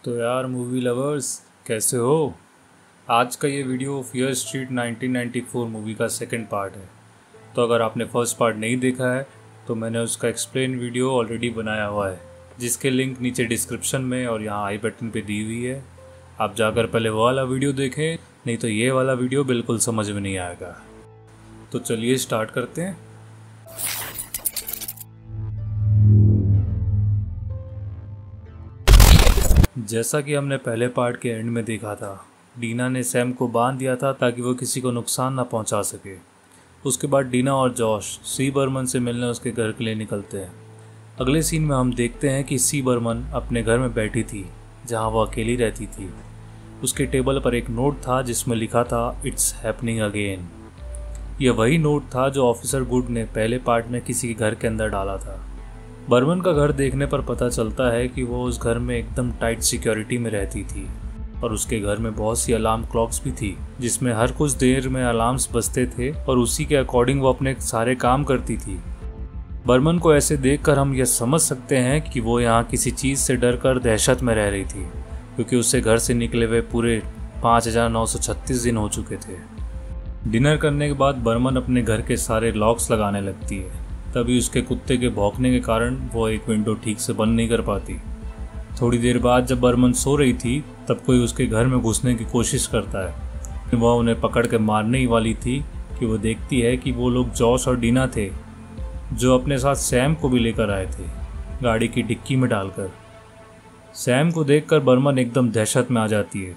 तो यार movie lovers कैसे हो। आज का ये वीडियो फियर स्ट्रीट 1994 मूवी का सेकंड पार्ट है। तो अगर आपने फर्स्ट पार्ट नहीं देखा है तो मैंने उसका एक्सप्लेन वीडियो ऑलरेडी बनाया हुआ है, जिसके लिंक नीचे डिस्क्रिप्शन में और यहाँ आई बटन पे दी हुई है। आप जाकर पहले वो वाला वीडियो देखें, नहीं तो ये वाला वीडियो बिल्कुल समझ में नहीं आएगा। तो चलिए स्टार्ट करते हैं। जैसा कि हमने पहले पार्ट के एंड में देखा था, डीना ने सैम को बांध दिया था ताकि वो किसी को नुकसान ना पहुंचा सके। उसके बाद डीना और जॉश सी बर्मन से मिलने उसके घर के लिए निकलते हैं। अगले सीन में हम देखते हैं कि सी बर्मन अपने घर में बैठी थी जहां वो अकेली रहती थी। उसके टेबल पर एक नोट था जिसमें लिखा था इट्स हैपनिंग अगेन। यह वही नोट था जो ऑफिसर गुड ने पहले पार्ट में किसी के घर के अंदर डाला था। बर्मन का घर देखने पर पता चलता है कि वो उस घर में एकदम टाइट सिक्योरिटी में रहती थी और उसके घर में बहुत सी अलार्म क्लॉक्स भी थी जिसमें हर कुछ देर में अलार्म्स बजते थे और उसी के अकॉर्डिंग वो अपने सारे काम करती थी। बर्मन को ऐसे देखकर हम यह समझ सकते हैं कि वो यहाँ किसी चीज़ से डरकर दहशत में रह रही थी, क्योंकि उससे घर से निकले हुए पूरे 5936 दिन हो चुके थे। डिनर करने के बाद बर्मन अपने घर के सारे लॉक्स लगाने लगती है। तभी उसके कुत्ते के भौंकने के कारण वो एक विंडो ठीक से बंद नहीं कर पाती। थोड़ी देर बाद जब बर्मन सो रही थी तब कोई उसके घर में घुसने की कोशिश करता है। वह उन्हें पकड़ के मारने ही वाली थी कि वो देखती है कि वो लोग जॉश और डीना थे, जो अपने साथ सैम को भी लेकर आए थे गाड़ी की डिक्की में डालकर। सैम को देखकर बर्मन एकदम दहशत में आ जाती है।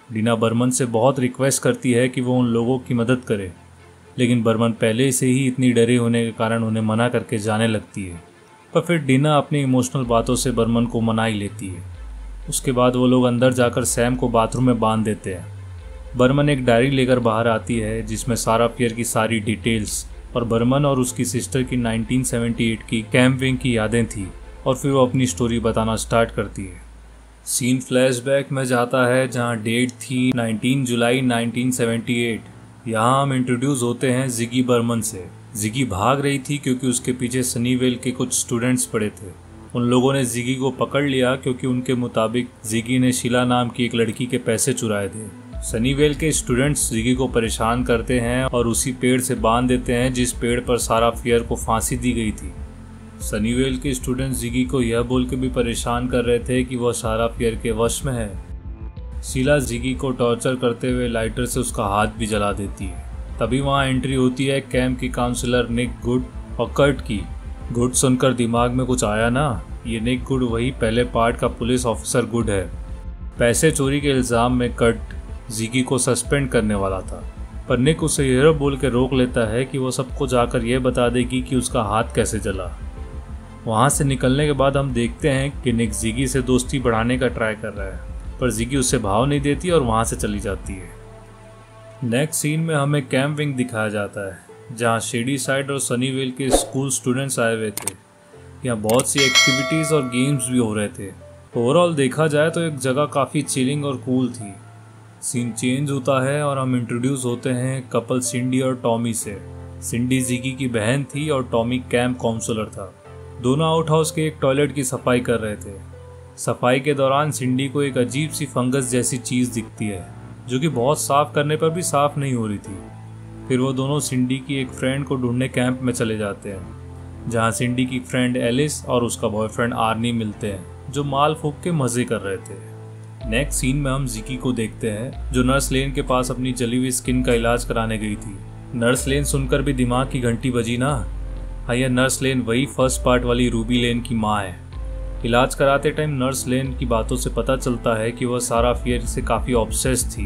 डीना बर्मन से बहुत रिक्वेस्ट करती है कि वो उन लोगों की मदद करे, लेकिन बर्मन पहले से ही इतनी डरे होने के कारण उन्हें मना करके जाने लगती है। पर फिर डीना अपनी इमोशनल बातों से बर्मन को मना ही लेती है। उसके बाद वो लोग अंदर जाकर सैम को बाथरूम में बांध देते हैं। बर्मन एक डायरी लेकर बाहर आती है जिसमें सारा फियर की सारी डिटेल्स और बर्मन और उसकी सिस्टर की 1978 की कैंपिंग की यादें थी, और फिर वो अपनी स्टोरी बताना स्टार्ट करती है। सीन फ्लैशबैक में जाता है जहाँ डेट थी 19 जुलाई 1978। यहाँ हम इंट्रोड्यूस होते हैं जिगी बर्मन से। जिगी भाग रही थी क्योंकि उसके पीछे सनीवेल के कुछ स्टूडेंट्स पड़े थे। उन लोगों ने जिगी को पकड़ लिया क्योंकि उनके मुताबिक जिगी ने शीला नाम की एक लड़की के पैसे चुराए थे। सनीवेल के स्टूडेंट्स जिगी को परेशान करते हैं और उसी पेड़ से बांध देते हैं जिस पेड़ पर सारा फियर को फांसी दी गई थी। सनीवेल के स्टूडेंट्स जिगी को यह बोल के भी परेशान कर रहे थे कि वह सारा फियर के वश में है। शीला जिगी को टॉर्चर करते हुए लाइटर से उसका हाथ भी जला देती है। तभी वहाँ एंट्री होती है कैंप की काउंसलर निक गुड और कर्ट की। गुड सुनकर दिमाग में कुछ आया ना, ये निक गुड वही पहले पार्ट का पुलिस ऑफिसर गुड है। पैसे चोरी के इल्ज़ाम में कर्ट जिगी को सस्पेंड करने वाला था, पर निक उसे यह बोल के रोक लेता है कि वो सबको जाकर यह बता देगी कि उसका हाथ कैसे जला। वहाँ से निकलने के बाद हम देखते हैं कि निक जिगी से दोस्ती बढ़ाने का ट्राई कर रहा है, पर जिगी उससे भाव नहीं देती और वहाँ से चली जाती है। नेक्स्ट सीन में हमें कैंप विंग दिखाया जाता है जहाँ शेडी साइड और सनीवेल के स्कूल स्टूडेंट्स आए हुए थे। यहाँ बहुत सी एक्टिविटीज़ और गेम्स भी हो रहे थे। ओवरऑल देखा जाए तो एक जगह काफ़ी चिलिंग और कूल थी। सीन चेंज होता है और हम इंट्रोड्यूस होते हैं कपल सिंडी और टॉमी से। सिंडी जिगी की बहन थी और टॉमी कैंप काउंसलर था। दोनों आउट हाउस के एक टॉयलेट की सफाई कर रहे थे। सफाई के दौरान सिंडी को एक अजीब सी फंगस जैसी चीज़ दिखती है जो कि बहुत साफ करने पर भी साफ नहीं हो रही थी। फिर वो दोनों सिंडी की एक फ्रेंड को ढूंढने कैंप में चले जाते हैं जहाँ सिंडी की फ्रेंड एलिस और उसका बॉयफ्रेंड आर्नी मिलते हैं जो माल फूंक के मज़े कर रहे थे। नेक्स्ट सीन में हम जिगी को देखते हैं जो नर्स लेन के पास अपनी जली हुई स्किन का इलाज कराने गई थी। नर्स लेन सुनकर भी दिमाग की घंटी बजी ना। हाँ, यह नर्स लेन वही फर्स्ट पार्ट वाली रूबी लेन की माँ है। इलाज कराते टाइम नर्स लेन की बातों से पता चलता है कि वह सारा फियर से काफ़ी ऑब्सेस थी।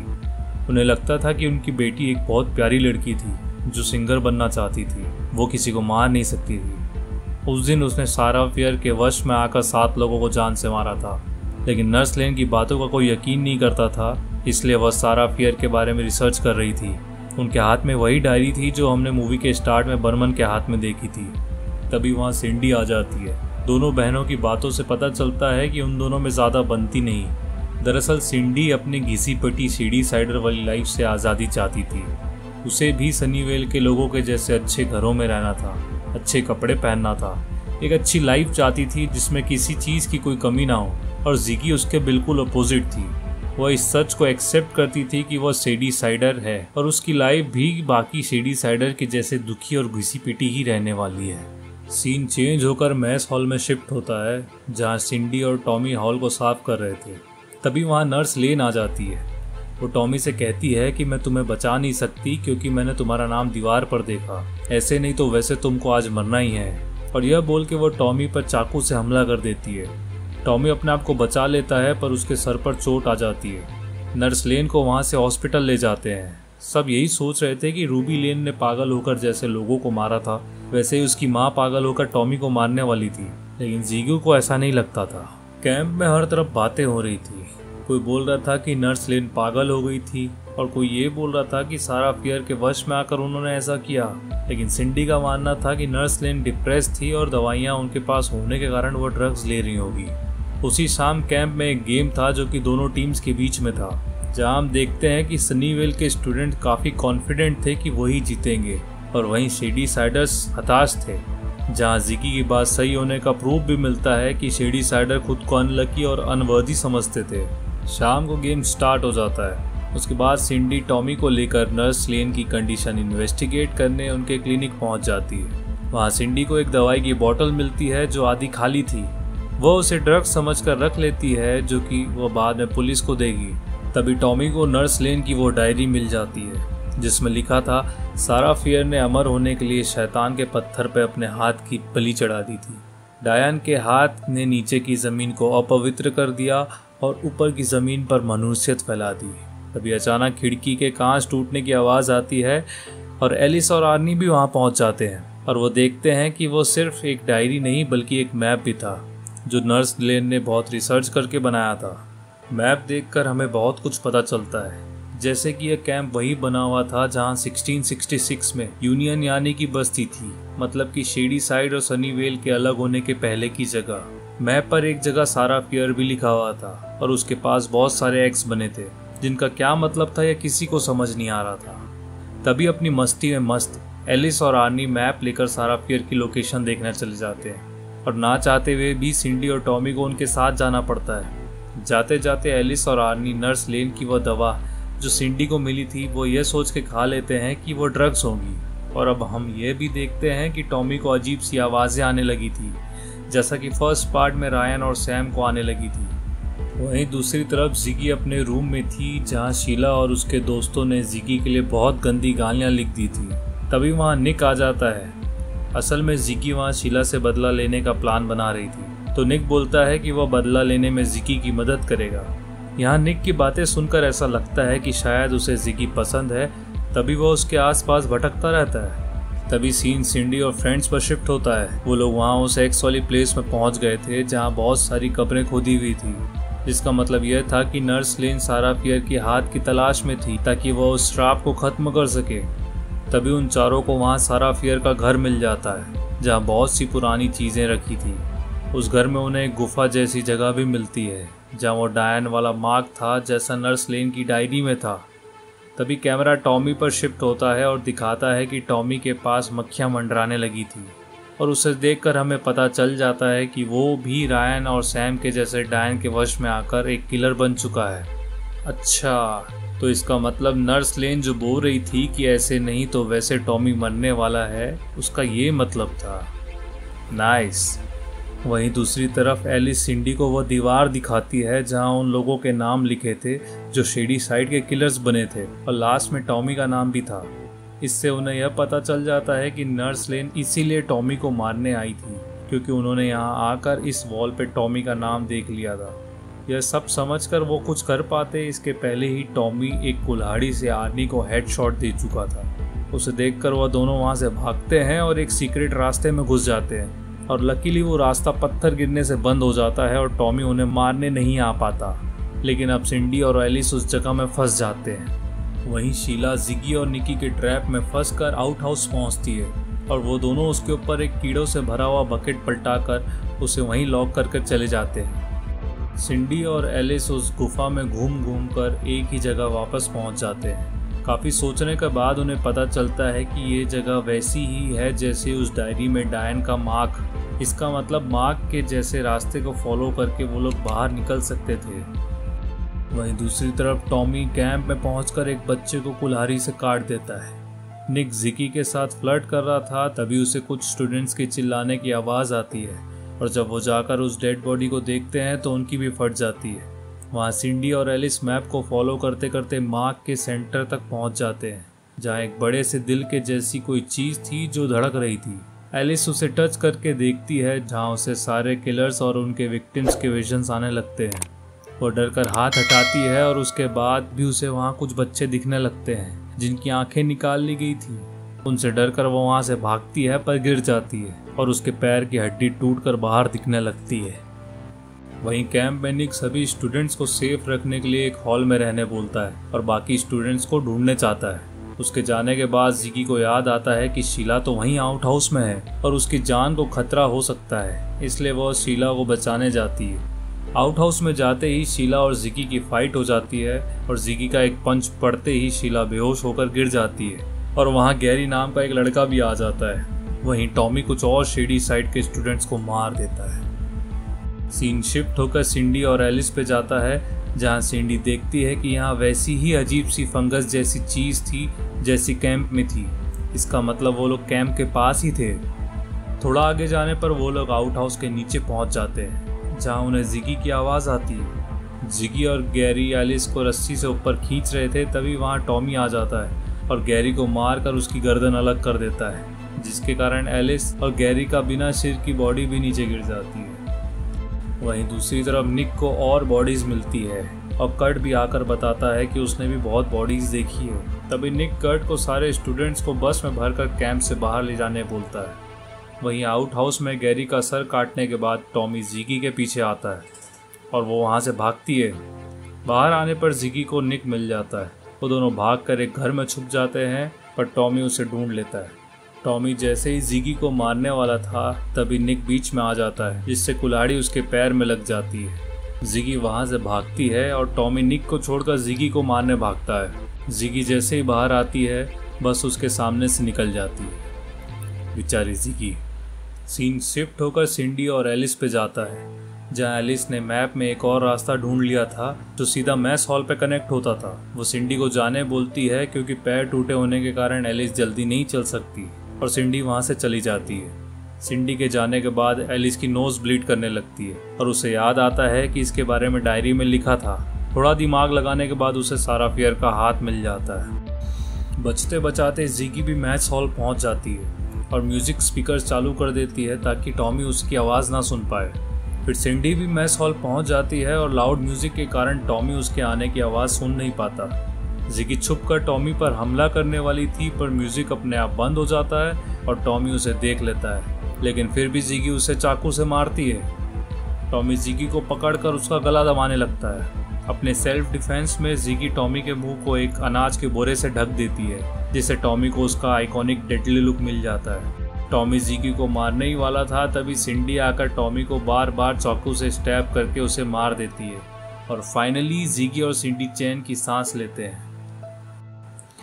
उन्हें लगता था कि उनकी बेटी एक बहुत प्यारी लड़की थी जो सिंगर बनना चाहती थी। वो किसी को मार नहीं सकती थी। उस दिन उसने सारा फियर के वश में आकर 7 लोगों को जान से मारा था, लेकिन नर्स लेन की बातों का कोई यकीन नहीं करता था, इसलिए वह सारा फियर के बारे में रिसर्च कर रही थी। उनके हाथ में वही डायरी थी जो हमने मूवी के स्टार्ट में बर्मन के हाथ में देखी थी। तभी वहाँ सिंडी आ जाती है। दोनों बहनों की बातों से पता चलता है कि उन दोनों में ज़्यादा बनती नहीं। दरअसल सिंडी अपनी घिसी पटी सीडी साइडर वाली लाइफ से आज़ादी चाहती थी। उसे भी सनीवेल के लोगों के जैसे अच्छे घरों में रहना था, अच्छे कपड़े पहनना था, एक अच्छी लाइफ चाहती थी जिसमें किसी चीज़ की कोई कमी ना हो। और जिगी उसके बिल्कुल अपोजिट थी। वह इस सच को एक्सेप्ट करती थी कि वह शेडी साइडर है और उसकी लाइफ भी बाकी शेडी साइडर के जैसे दुखी और घिसी पिटी ही रहने वाली है। सीन चेंज होकर मैस हॉल में शिफ्ट होता है, जहाँ सिंडी और टॉमी हॉल को साफ कर रहे थे। तभी वहाँ नर्स लेन आ जाती है। वो टॉमी से कहती है कि मैं तुम्हें बचा नहीं सकती क्योंकि मैंने तुम्हारा नाम दीवार पर देखा, ऐसे नहीं तो वैसे तुमको आज मरना ही है। और यह बोल के वो टॉमी पर चाकू से हमला कर देती है। टॉमी अपने आप को बचा लेता है पर उसके सर पर चोट आ जाती है। नर्स लेन को वहाँ से हॉस्पिटल ले जाते हैं। सब यही सोच रहे थे कि रूबी लेन ने पागल होकर जैसे लोगों को मारा था, वैसे ही उसकी माँ पागल होकर टॉमी को मारने वाली थी, लेकिन जिगी को ऐसा नहीं लगता था। कैंप में हर तरफ बातें हो रही थी। कोई बोल रहा था कि नर्स लेन पागल हो गई थी और कोई ये बोल रहा था कि सारा फियर के वश में आकर उन्होंने ऐसा किया, लेकिन सिंडी का मानना था कि नर्स लेन डिप्रेस थी और दवाइयाँ उनके पास होने के कारण वो ड्रग्स ले रही होगी। उसी शाम कैंप में एक गेम था जो कि दोनों टीम्स के बीच में था, जहां हम देखते हैं कि सनीवेल के स्टूडेंट काफ़ी कॉन्फिडेंट थे कि वही जीतेंगे और वहीं शेडी साइडर्स हताश थे। जहां जिगी की बात सही होने का प्रूफ भी मिलता है कि शेडी साइडर खुद को अनलकी और अनवर्दी समझते थे। शाम को गेम स्टार्ट हो जाता है। उसके बाद सिंडी टॉमी को लेकर नर्स लेन की कंडीशन इन्वेस्टिगेट करने उनके क्लिनिक पहुंच जाती है। वहां सिंडी को एक दवाई की बोतल मिलती है जो आधी खाली थी। वह उसे ड्रग्स समझकर रख लेती है, जो कि वह बाद में पुलिस को देगी। तभी टॉमी को नर्स लेन की वो डायरी मिल जाती है जिसमें लिखा था सारा फियर ने अमर होने के लिए शैतान के पत्थर पर अपने हाथ की बलि चढ़ा दी थी। डायन के हाथ ने नीचे की जमीन को अपवित्र कर दिया और ऊपर की जमीन पर मनुष्यत फैला दी। तभी अचानक खिड़की के कांच टूटने की आवाज़ आती है और एलिस और आर्नी भी वहां पहुंच जाते हैं और वो देखते हैं कि वो सिर्फ एक डायरी नहीं बल्कि एक मैप भी था जो नर्स लेन ने बहुत रिसर्च करके बनाया था। मैप देखकर हमें बहुत कुछ पता चलता है, जैसे कि यह कैंप वही बना हुआ था जहां 1666 में यूनियन यानी कि बस्ती थी, मतलब कि शेडी साइड और सनीवेल के अलग होने के पहले की जगह। मैप पर एक जगह सारा फियर भी लिखा हुआ था और उसके पास बहुत सारे एक्स बने थे जिनका क्या मतलब था यह किसी को समझ नहीं आ रहा था। तभी अपनी मस्ती में मस्त एलिस और आर्नी मैप लेकर सारा फियर की लोकेशन देखने चले जाते हैं और ना चाहते हुए भी सिंडी और टॉमी को उनके साथ जाना पड़ता है। जाते जाते एलिस और आर्नी नर्स लेन की वह दवा जो सिंडी को मिली थी वो ये सोच के खा लेते हैं कि वो ड्रग्स होंगी। और अब हम ये भी देखते हैं कि टॉमी को अजीब सी आवाज़ें आने लगी थी, जैसा कि फर्स्ट पार्ट में रायन और सैम को आने लगी थी। वहीं दूसरी तरफ जिगी अपने रूम में थी जहां शीला और उसके दोस्तों ने जिगी के लिए बहुत गंदी गालियां लिख दी थी। तभी वहां निक आ जाता है। असल में जिगी वहां शीला से बदला लेने का प्लान बना रही थी, तो निक बोलता है कि वह बदला लेने में जिगी की मदद करेगा। यहाँ निक की बातें सुनकर ऐसा लगता है कि शायद उसे जिगी पसंद है, तभी वह उसके आसपास भटकता रहता है। तभी सीन सिंडी और फ्रेंड्स पर शिफ्ट होता है। वो लोग वहाँ उस एक्स वाली प्लेस में पहुँच गए थे जहाँ बहुत सारी कब्रें खोदी हुई थी, जिसका मतलब यह था कि नर्स लेन सारा फियर के हाथ की तलाश में थी ताकि वह उस श्राप को खत्म कर सके। तभी उन चारों को वहाँ सारा फियर का घर मिल जाता है जहाँ बहुत सी पुरानी चीज़ें रखी थी। उस घर में उन्हें एक गुफा जैसी जगह भी मिलती है जहाँ वो डायन वाला मार्क था जैसा नर्स लेन की डायरी में था। तभी कैमरा टॉमी पर शिफ्ट होता है और दिखाता है कि टॉमी के पास मक्खियाँ मंडराने लगी थी और उसे देखकर हमें पता चल जाता है कि वो भी रायन और सैम के जैसे डायन के वश में आकर एक किलर बन चुका है। अच्छा, तो इसका मतलब नर्स लेन जो बोल रही थी कि ऐसे नहीं तो वैसे टॉमी मरने वाला है, उसका ये मतलब था। नाइस। वहीं दूसरी तरफ एलिस सिंडी को वह दीवार दिखाती है जहां उन लोगों के नाम लिखे थे जो शेडी साइड के किलर्स बने थे और लास्ट में टॉमी का नाम भी था। इससे उन्हें यह पता चल जाता है कि नर्स लेन इसीलिए टॉमी को मारने आई थी क्योंकि उन्होंने यहाँ आकर इस वॉल पे टॉमी का नाम देख लिया था। यह सब समझकर वो कुछ कर पाते इसके पहले ही टॉमी एक कुल्हाड़ी से आर्नी को हेडशॉट दे चुका था। उसे देखकर वह दोनों वहाँ से भागते हैं और एक सीक्रेट रास्ते में घुस जाते हैं और लकीली वो रास्ता पत्थर गिरने से बंद हो जाता है और टॉमी उन्हें मारने नहीं आ पाता। लेकिन अब सिंडी और एलिस उस जगह में फंस जाते हैं। वहीं शीला जिगी और निकी के ट्रैप में फंसकर आउट हाउस पहुंचती है और वो दोनों उसके ऊपर एक कीड़ों से भरा हुआ बकेट पलटाकर उसे वहीं लॉक कर चले जाते हैं। सिंडी और एलिस उस गुफा में घूम घूम कर एक ही जगह वापस पहुंच जाते हैं। काफ़ी सोचने के बाद उन्हें पता चलता है कि ये जगह वैसी ही है जैसे उस डायरी में डायन का मार्क इसका मतलब मार्क के जैसे रास्ते को फॉलो करके वो लोग बाहर निकल सकते थे। वहीं दूसरी तरफ टॉमी कैंप में पहुंचकर एक बच्चे को कुल्हाड़ी से काट देता है। निक जिकी के साथ फ्लर्ट कर रहा था, तभी उसे कुछ स्टूडेंट्स के चिल्लाने की आवाज़ आती है और जब वो जाकर उस डेड बॉडी को देखते हैं तो उनकी भी फट जाती है। वहाँ सिंडी और एलिस मैप को फॉलो करते करते मार्क के सेंटर तक पहुँच जाते हैं, जहाँ एक बड़े से दिल के जैसी कोई चीज़ थी जो धड़क रही थी। एलिस उसे टच करके देखती है, जहाँ उसे सारे किलर्स और उनके विक्टिम्स के विजन्स आने लगते हैं। वो डर कर हाथ हटाती है और उसके बाद भी उसे वहाँ कुछ बच्चे दिखने लगते हैं जिनकी आंखें निकाल ली गई थी। उनसे डरकर वो वहाँ से भागती है पर गिर जाती है और उसके पैर की हड्डी टूटकर बाहर दिखने लगती है। वहीं कैंप में निक सभी स्टूडेंट्स को सेफ रखने के लिए एक हॉल में रहने बोलता है और बाकी स्टूडेंट्स को ढूंढने चाहता है। उसके जाने के बाद जिकी को याद आता है कि शीला तो वहीं आउट हाउस में है और उसकी जान को खतरा हो सकता है, इसलिए वह शीला को बचाने जाती है। आउट हाउस में जाते ही शीला और जिकी की फाइट हो जाती है और जिकी का एक पंच पड़ते ही शीला बेहोश होकर गिर जाती है और वहाँ गैरी नाम का एक लड़का भी आ जाता है। वहीं टॉमी कुछ और शेडी साइड के स्टूडेंट्स को मार देता है। सीन शिफ्ट होकर सिंडी और एलिस पे जाता है, जहाँ सिंडी देखती है कि यहाँ वैसी ही अजीब सी फंगस जैसी चीज़ थी जैसी कैंप में थी। इसका मतलब वो लोग कैंप के पास ही थे। थोड़ा आगे जाने पर वो लोग आउट हाउस के नीचे पहुँच जाते हैं, जहाँ उन्हें जिगी की आवाज़ आती है। जिगी और गैरी एलिस को रस्सी से ऊपर खींच रहे थे, तभी वहाँ टॉमी आ जाता है और गैरी को मारकर उसकी गर्दन अलग कर देता है, जिसके कारण एलिस और गैरी का बिना सिर की बॉडी भी नीचे गिर जाती है। वहीं दूसरी तरफ निक को और बॉडीज मिलती है और कर्ट भी आकर बताता है कि उसने भी बहुत बॉडीज देखी है। तभी निक कर्ट को सारे स्टूडेंट्स को बस में भरकर कैंप से बाहर ले जाने बोलता है। वहीं आउट हाउस में गैरी का सर काटने के बाद टॉमी जिगी के पीछे आता है और वो वहाँ से भागती है। बाहर आने पर जिगी को निक मिल जाता है। वो दोनों भागकर एक घर में छुप जाते हैं, पर टॉमी उसे ढूंढ लेता है। टॉमी जैसे ही जिगी को मारने वाला था, तभी निक बीच में आ जाता है, जिससे कुल्हाड़ी उसके पैर में लग जाती है। जिगी वहाँ से भागती है और टॉमी निक को छोड़कर जिगी को मारने भागता है। जिगी जैसे ही बाहर आती है, बस उसके सामने से निकल जाती है। बेचारी जिगी। सीन शिफ्ट होकर सिंडी और एलिस पे जाता है, जहाँ एलिस ने मैप में एक और रास्ता ढूंढ लिया था जो सीधा मैस हॉल पे कनेक्ट होता था। वो सिंडी को जाने बोलती है क्योंकि पैर टूटे होने के कारण एलिस जल्दी नहीं चल सकती और सिंडी वहाँ से चली जाती है। सिंडी के जाने के बाद एलिस की नोज ब्लीड करने लगती है और उसे याद आता है कि इसके बारे में डायरी में लिखा था। थोड़ा दिमाग लगाने के बाद उसे सारा फियर का हाथ मिल जाता है। बचते बचाते जिगी भी मैच हॉल पहुँच जाती है और म्यूजिक स्पीकर्स चालू कर देती है ताकि टॉमी उसकी आवाज़ ना सुन पाए। फिर सिंडी भी मैस हॉल पहुंच जाती है और लाउड म्यूजिक के कारण टॉमी उसके आने की आवाज़ सुन नहीं पाता। जिगी छुपकर टॉमी पर हमला करने वाली थी, पर म्यूजिक अपने आप बंद हो जाता है और टॉमी उसे देख लेता है, लेकिन फिर भी जिगी उसे चाकू से मारती है। टॉमी जिगी को पकड़कर उसका गला दबाने लगता है। अपने सेल्फ डिफेंस में जिगी टॉमी के मुंह को एक अनाज के बोरे से ढक देती है, जिससे टॉमी को उसका आइकॉनिक डेडली लुक मिल जाता है। टॉमी जिगी को मारने ही वाला था, तभी सिंडी आकर टॉमी को बार बार चाकू से स्टैब करके उसे मार देती है और फाइनली जिगी और सिंडी चैन की सांस लेते हैं।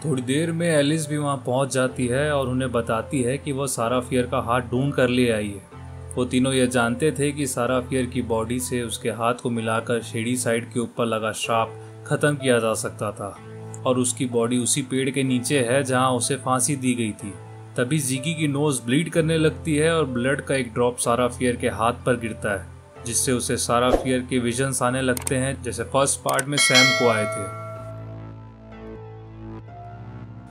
थोड़ी देर में एलिस भी वहां पहुंच जाती है और उन्हें बताती है कि वह सारा फियर का हाथ ढूंढ कर ले आई है। वो तीनों यह जानते थे कि सारा फियर की बॉडी से उसके हाथ को मिलाकर शेडी साइड के ऊपर लगा श्राप खत्म किया जा सकता था और उसकी बॉडी उसी पेड़ के नीचे है जहां उसे फांसी दी गई थी। तभी जिगी की नोज ब्लीड करने लगती है और ब्लड का एक ड्रॉप सारा फियर के हाथ पर गिरता है, जिससे उसे सारा फियर के विजन्स आने लगते हैं जैसे फर्स्ट पार्ट में सैम को आए थे।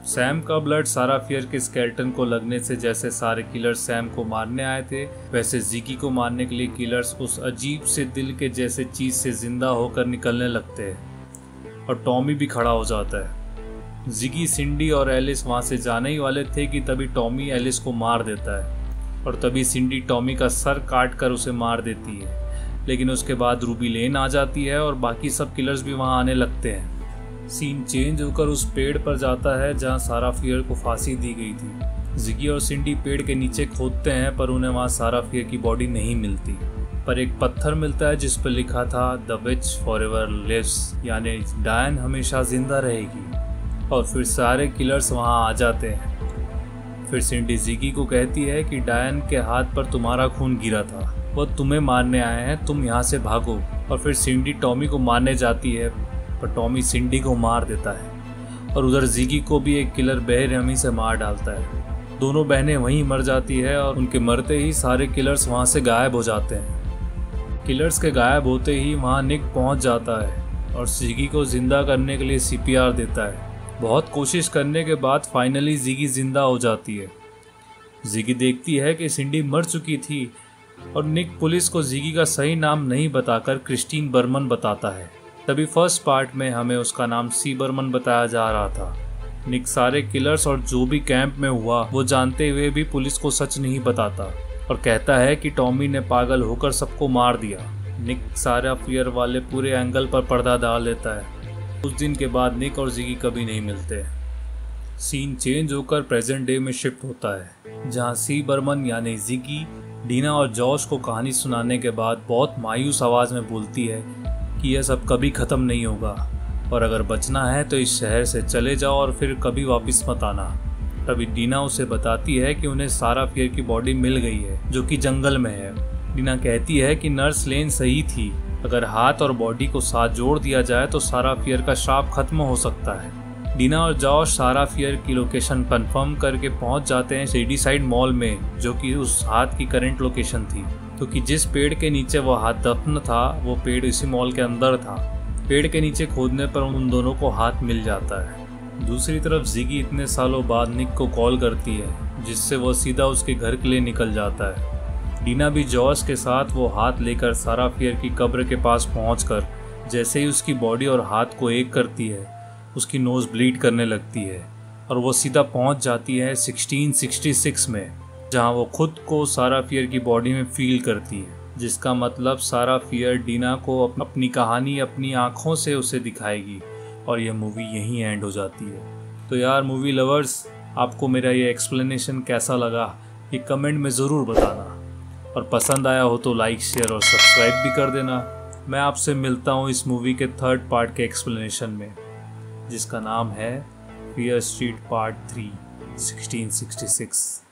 सैम का ब्लड सारा फियर के स्केलेटन को लगने से जैसे सारे किलर्स सैम को मारने आए थे, वैसे जिगी को मारने के लिए किलर्स उस अजीब से दिल के जैसे चीज से जिंदा होकर निकलने लगते हैं और टॉमी भी खड़ा हो जाता है। जिगी, सिंडी और एलिस वहां से जाने ही वाले थे कि तभी टॉमी एलिस को मार देता है और तभी सिंडी टॉमी का सर काट कर उसे मार देती है। लेकिन उसके बाद रूबी लेन आ जाती है और बाकी सब किलर्स भी वहां आने लगते हैं। सीन चेंज होकर उस पेड़ पर जाता है जहां सारा फियर को फांसी दी गई थी। जिगी और सिंडी पेड़ के नीचे खोदते हैं, पर उन्हें वहां सारा फियर की बॉडी नहीं मिलती, पर एक पत्थर मिलता है जिस पर लिखा था द विच फॉरएवर लिव्स, यानी डायन हमेशा जिंदा रहेगी। और फिर सारे किलर्स वहां आ जाते हैं। फिर सिंडी जिगी को कहती है कि डायन के हाथ पर तुम्हारा खून गिरा था, वह तुम्हें मारने आए हैं, तुम यहाँ से भागो। और फिर सिंडी टॉमी को मारने जाती है, पर टॉमी सिंडी को मार देता है और उधर जिगी को भी एक किलर बेरहमी से मार डालता है। दोनों बहनें वहीं मर जाती है और उनके मरते ही सारे किलर्स वहाँ से गायब हो जाते हैं। किलर्स के गायब होते ही वहाँ निक पहुँच जाता है और जिगी को जिंदा करने के लिए CPR देता है। बहुत कोशिश करने के बाद फाइनली जिगी जिंदा हो जाती है। जिगी देखती है कि सिंडी मर चुकी थी और निक पुलिस को जिगी का सही नाम नहीं बताकर क्रिस्टीन बर्मन बताता है। तभी फर्स्ट पार्ट में हमें उसका नाम सी बर्मन बताया जा रहा था। निक सारे किलर्स और जो भी कैंप में हुआ वो जानते हुए भी पुलिस को सच नहीं बताता और कहता है कि टॉमी ने पागल होकर सबको मार दिया। निक सारा फियर वाले पूरे एंगल पर पर्दा डाल देता है। उस दिन के बाद निक और जिगी कभी नहीं मिलते। सीन चेंज होकर प्रेजेंट डे में शिफ्ट होता है, जहां सी बर्मन यानी जिगी डीना और जॉश को कहानी सुनाने के बाद बहुत मायूस आवाज़ में बोलती है कि यह सब कभी ख़त्म नहीं होगा और अगर बचना है तो इस शहर से चले जाओ और फिर कभी वापस मत आना। तभी डीना उसे बताती है कि उन्हें सारा फियर की बॉडी मिल गई है जो कि जंगल में है। डीना कहती है कि नर्स लेन सही थी, अगर हाथ और बॉडी को साथ जोड़ दिया जाए तो सारा फियर का श्राप खत्म हो सकता है। डीना और जॉश सारा फियर की लोकेशन कंफर्म करके पहुंच जाते हैं शेडीसाइड मॉल में, जो कि उस हाथ की करंट लोकेशन थी, क्योंकि जिस पेड़ के नीचे वो हाथ दफन था वो पेड़ इसी मॉल के अंदर था। पेड़ के नीचे खोदने पर उन दोनों को हाथ मिल जाता है। दूसरी तरफ जिगी इतने सालों बाद निक को कॉल करती है, जिससे वो सीधा उसके घर के लिए निकल जाता है। डीना भी जॉश के साथ वो हाथ लेकर सारा फियर की कब्र के पास पहुंचकर जैसे ही उसकी बॉडी और हाथ को एक करती है, उसकी नोज़ ब्लीड करने लगती है और वो सीधा पहुंच जाती है 1666 में, जहां वो खुद को सारा फियर की बॉडी में फील करती है, जिसका मतलब सारा फियर डीना को अपनी कहानी अपनी आँखों से उसे दिखाएगी और यह मूवी यहीं एंड हो जाती है। तो यार मूवी लवर्स, आपको मेरा ये एक्सप्लेनेशन कैसा लगा ये कमेंट में ज़रूर बताना, और पसंद आया हो तो लाइक शेयर और सब्सक्राइब भी कर देना। मैं आपसे मिलता हूँ इस मूवी के थर्ड पार्ट के एक्सप्लेनेशन में, जिसका नाम है फियर स्ट्रीट पार्ट 3 1666।